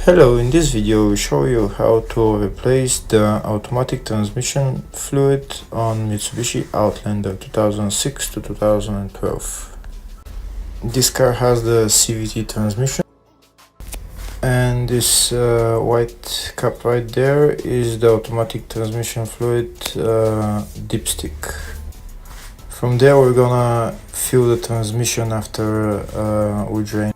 Hello, in this video we show you how to replace the automatic transmission fluid on Mitsubishi Outlander 2006 to 2012. This car has the CVT transmission, and this white cap right there is the automatic transmission fluid dipstick. From there we're gonna fill the transmission after we drain.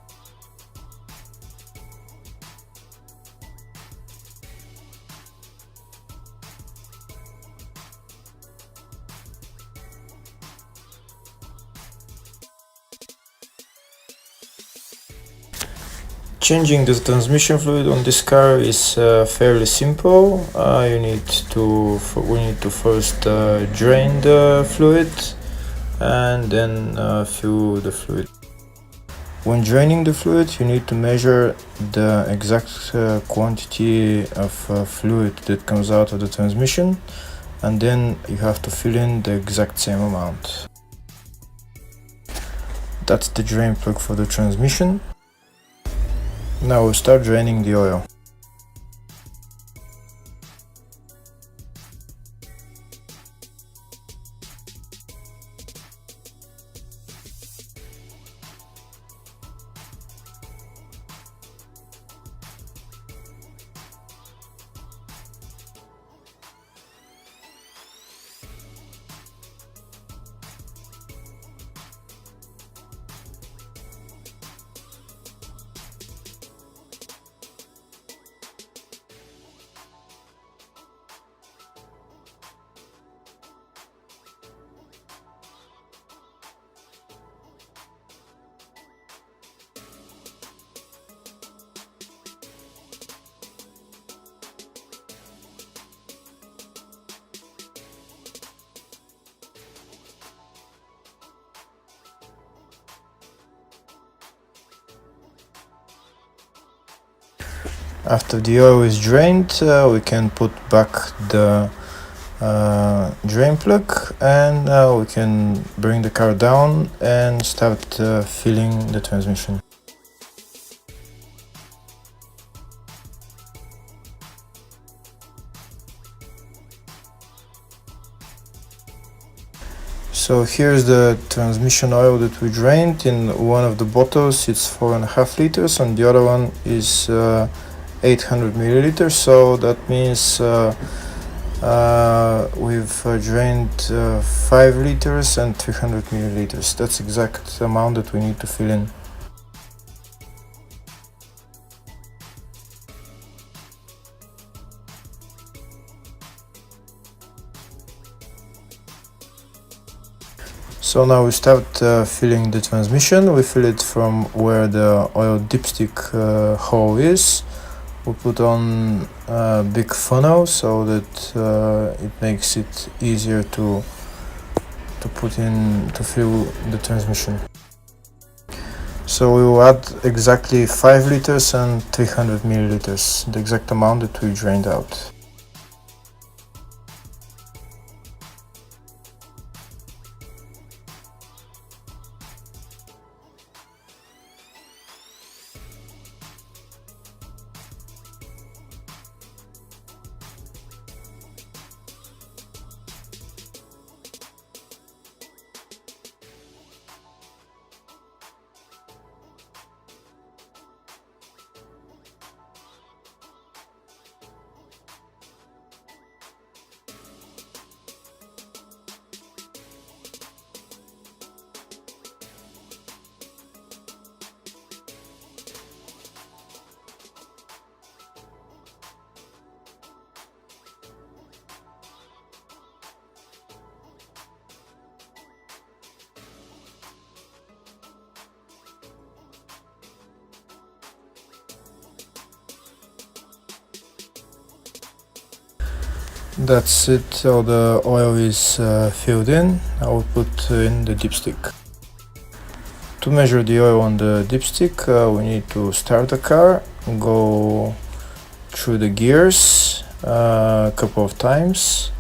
Changing the transmission fluid on this car is fairly simple. We need to first drain the fluid and then fill the fluid. When draining the fluid, you need to measure the exact quantity of fluid that comes out of the transmission, and then you have to fill in the exact same amount. That's the drain plug for the transmission. Now we'll start draining the oil. After the oil is drained, we can put back the drain plug, and we can bring the car down and start filling the transmission. So here's the transmission oil that we drained. In one of the bottles it's 4.5 liters, and the other one is 800 milliliters, so that means we've drained 5 liters and 300 milliliters. That's the exact amount that we need to fill in. So now we start filling the transmission. We fill it from where the oil dipstick hole is. We put on a big funnel so that it makes it easier to fill the transmission. So we will add exactly 5 liters and 300 milliliters, the exact amount that we drained out. That's it, all the oil is filled in. I will put in the dipstick. To measure the oil on the dipstick, we need to start the car, go through the gears a couple of times,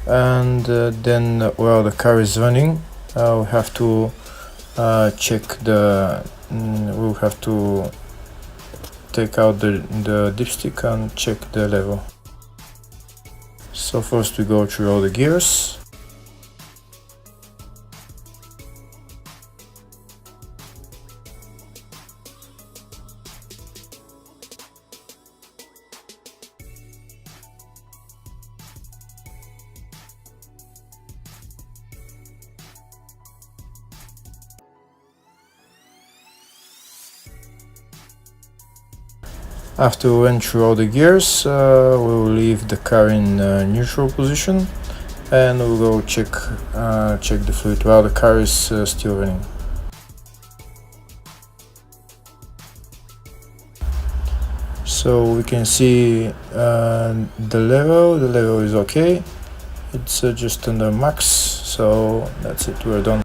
and then while the car is running, we have to check the we'll have to take out the dipstick and check the level. So first we go through all the gears. After we went through all the gears, we will leave the car in neutral position and we'll go check the fluid while the car is still running. So we can see the level is okay. It's just under max, so that's it, we're done.